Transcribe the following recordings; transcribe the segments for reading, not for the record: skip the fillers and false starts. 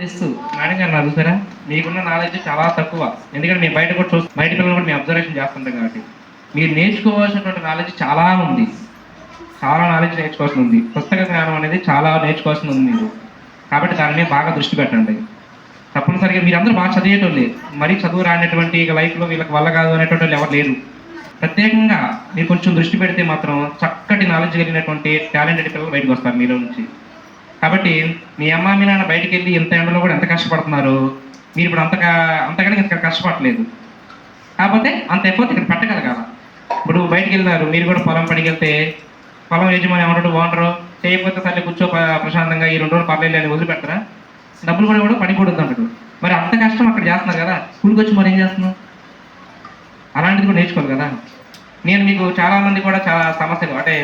ఇస్తూ మేడం గారు నాకు చూసారా మీకున్న నాలెడ్జ్ చాలా తక్కువ. ఎందుకంటే మేము బయట కూడా బయట పిల్లలు కూడా మేము అబ్జర్వేషన్ చేస్తుంటాం కాబట్టి మీరు నేర్చుకోవాల్సినటువంటి నాలెడ్జ్ చాలా ఉంది. చాలా నాలెడ్జ్ నేర్చుకోవాల్సి ఉంది. పుస్తక జ్ఞానం అనేది చాలా నేర్చుకోవాల్సి ఉంది మీరు. కాబట్టి దాని మీద బాగా దృష్టి పెట్టండి. తప్పనిసరిగా మీరందరూ బాగా చదివేటోళ్ళే. మరీ చదువు రానటువంటి లైఫ్లో వీళ్ళకి వల్ల కాదు అనేటువంటి వాళ్ళు ఎవరు లేరు. ప్రత్యేకంగా మీరు కొంచెం దృష్టి పెడితే మాత్రం చక్కటి నాలెడ్జ్ కలిగినటువంటి టాలెంటెడ్ పిల్లలు బయటకు వస్తారు మీలో నుంచి. కాబట్టి మీ అమ్మ మీ నాన్న బయటకు వెళ్ళి ఇంత ఎండలో కూడా ఎంత కష్టపడుతున్నారు, మీరు ఇప్పుడు అంతకన్నా ఇక్కడ కష్టపడలేదు. కాకపోతే అంత ఎఫర్ట్ ఇక్కడ పెట్టగలగాల. ఇప్పుడు బయటకు వెళ్ళినారు, మీరు కూడా పొలం పనికి వెళ్తే పొలం యజమాని ఏమంటాడు, ఓనరు చేయకపోతే సరే కూర్చో ప్రశాంతంగా ఈ 2 రోజులు పర్లేదు అని వదిలిపెడతారా? డబ్బులు కూడా పని కూడా అంటాడు. మరి అంత కష్టం అక్కడ చేస్తున్నారు కదా, స్కూల్కి వచ్చి మరి ఏం చేస్తున్నావు? అలాంటిది కూడా నేర్చుకోవాలి కదా. నేను మీకు చాలామంది కూడా చాలా సమస్యలు అంటే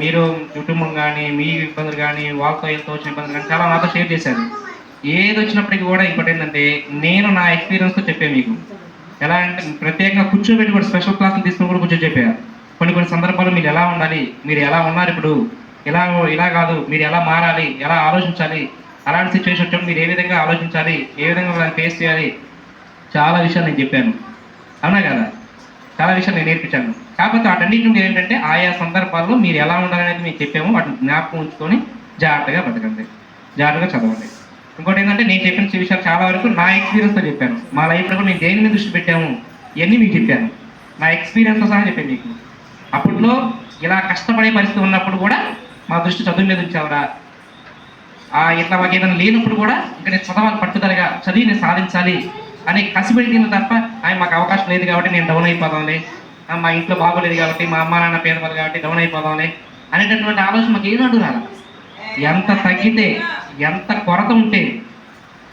మీరు కుటుంబం కానీ మీ ఇబ్బందులు కానీ వాళ్ళతో ఎంతో వచ్చిన ఇబ్బందులు కానీ చాలా నాతో షేర్ చేశారు. ఏది వచ్చినప్పటికీ కూడా ఇంకోటి ఏంటంటే నేను నా ఎక్స్పీరియన్స్తో చెప్పాను మీకు. ఎలా అంటే ప్రత్యేకంగా కూర్చోబెట్టి కూడా స్పెషల్ క్లాసులు తీసుకుని కూడా కూర్చొని చెప్పాను. కొన్ని సందర్భాలు మీరు ఎలా ఉండాలి, మీరు ఎలా ఉన్నారు ఇప్పుడు, ఇలా కాదు మీరు ఎలా మారాలి, ఎలా ఆలోచించాలి, అలాంటి సిచ్యువేషన్ వచ్చినప్పుడు మీరు ఏ విధంగా ఆలోచించాలి, ఏ విధంగా దాన్ని ఫేస్ చేయాలి, చాలా విషయాలు నేను చెప్పాను. అవునా కదా? చాలా విషయాలు నేను నేర్పించాను. కాకపోతే వాటన్నిటి నుండి ఏంటంటే ఆయా సందర్భాల్లో మీరు ఎలా ఉండాలనేది మీకు చెప్పాము. వాటిని జ్ఞాపకం ఉంచుకొని జాగ్రత్తగా బతకండి, జాగ్రత్తగా చదవండి. ఇంకోటి ఏంటంటే నేను చెప్పిన విషయాలు చాలా వరకు నా ఎక్స్పీరియన్స్తో చెప్పాను. మా లైఫ్లో కూడా మేము దేని మీద దృష్టి పెట్టాము ఇవన్నీ మీకు చెప్పాను. నా ఎక్స్పీరియన్స్తో సహా చెప్పాను మీకు. అప్పట్లో ఇలా కష్టపడే పరిస్థితి ఉన్నప్పుడు కూడా మా దృష్టి చదువు మీద ఉంచావరా, ఇట్లా మాకు ఏదైనా లేనప్పుడు కూడా ఇంకా నేను చదవాలి పట్టుదలగా చదివి నేను సాధించాలి అని కసిపెట్టింది తప్ప మాకు అవకాశం లేదు కాబట్టి నేను డౌన్ అయిపోదాంలే, మా ఇంట్లో బాగోలేదు కాబట్టి మా అమ్మ నాన్న పేదవాళ్ళు కాబట్టి డౌన్ అయిపోదాంలే అనేటటువంటి ఆలోచన మాకు ఏనాడు రాదు. ఎంత తగ్గితే, ఎంత కొరత ఉంటే,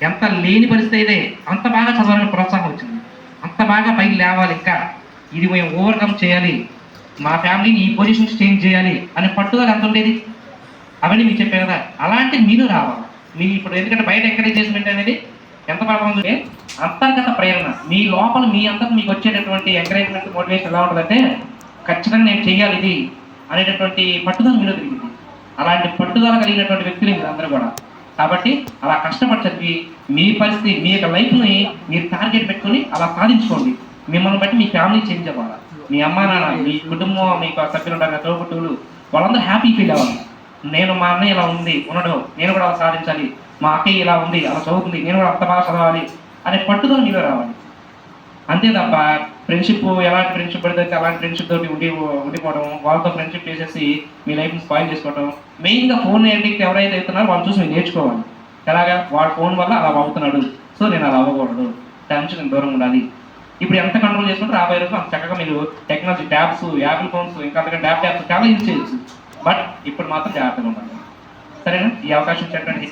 ఎంత లేని పరిస్థితి అయితే అంత బాగా చదవాలని ప్రోత్సాహం వచ్చింది. అంత బాగా పైకి లేవాలి, ఇంకా ఇది మేము ఓవర్కమ్ చేయాలి, మా ఫ్యామిలీని ఈ పొజిషన్స్ చేంజ్ చేయాలి అనే పట్టుదల ఎంత ఉండేది. అవన్నీ మీకు చెప్పాను కదా, అలాంటి మీరు రావాలి. మీ ఇప్పుడు ఎందుకంటే బయట ఎంకరేజ్మెంట్ అనేది ఎంత ప్రభావం ఉంటే అంతర్గత ప్రేరణ మీ లోపల మీ అంతకు మీకు వచ్చేటటువంటి ఎంకరేజ్మెంట్ మోటివేషన్ ఎలా ఉంటుందంటే ఖచ్చితంగా నేను చేయాలి ఇది అనేటటువంటి పట్టుదల మీలో తిరిగింది. అలాంటి పట్టుదల కలిగినటువంటి వ్యక్తులు మీరు అందరూ కూడా. కాబట్టి అలా కష్టపడి చదివి మీ పరిస్థితి మీ యొక్క లైఫ్ని మీరు టార్గెట్ పెట్టుకొని అలా సాధించుకోండి. మిమ్మల్ని బట్టి మీ ఫ్యామిలీ చేంజ్ అవ్వాలి. మీ అమ్మ నాన్న, మీ కుటుంబం, మీకు సభ్యులు ఉంటారు తోబుట్టువులు, వాళ్ళందరూ హ్యాపీ ఫీల్ అవ్వాలి. మా అన్నయ్య ఇలా ఉండడు, నేను కూడా అలా సాధించాలి, మా అక్కయ్య ఇలా ఉంది అలా చదువుతుంది, నేను కూడా అంత బాగా చదవాలి అనే పట్టుదల మీలో రావాలి. అంతే తప్ప ఫ్రెండ్షిప్ ఎలాంటి ఫ్రెండ్షిప్ పడితే అలాంటి ఫ్రెండ్షిప్ తోటి ఉండిపోవడం, వాళ్ళతో ఫ్రెండ్షిప్ చేసేసి మీ లైఫ్ని స్పాయిల్ చేసుకోవడం. మెయిన్గా ఫోన్ ఎడిక్ట్ ఎవరైతే అవుతున్నారో వాళ్ళు చూసి మీరు నేర్చుకోవాలి. ఎలాగా వాడు ఫోన్ వల్ల అలా అవుతున్నాడు, సో నేను అలా అవ్వకూడదు, టెన్షన్ దూరం ఉండాలి. ఇప్పుడు ఎంత కంట్రోల్ చేసుకుంటే రాబోయే రోజులు అంత చక్కగా మీరు టెక్నాలజీ ట్యాబ్స్, యాపిల్ ఫోన్స్, ఇంకా అంతకంటే ట్యాబ్స్ చాలా యూజ్ చేయొచ్చు. బట్ ఇప్పుడు మాత్రం జాగ్రత్తగా ఉండాలి. సరేనా? ఈ అవకాశం చెప్పండి.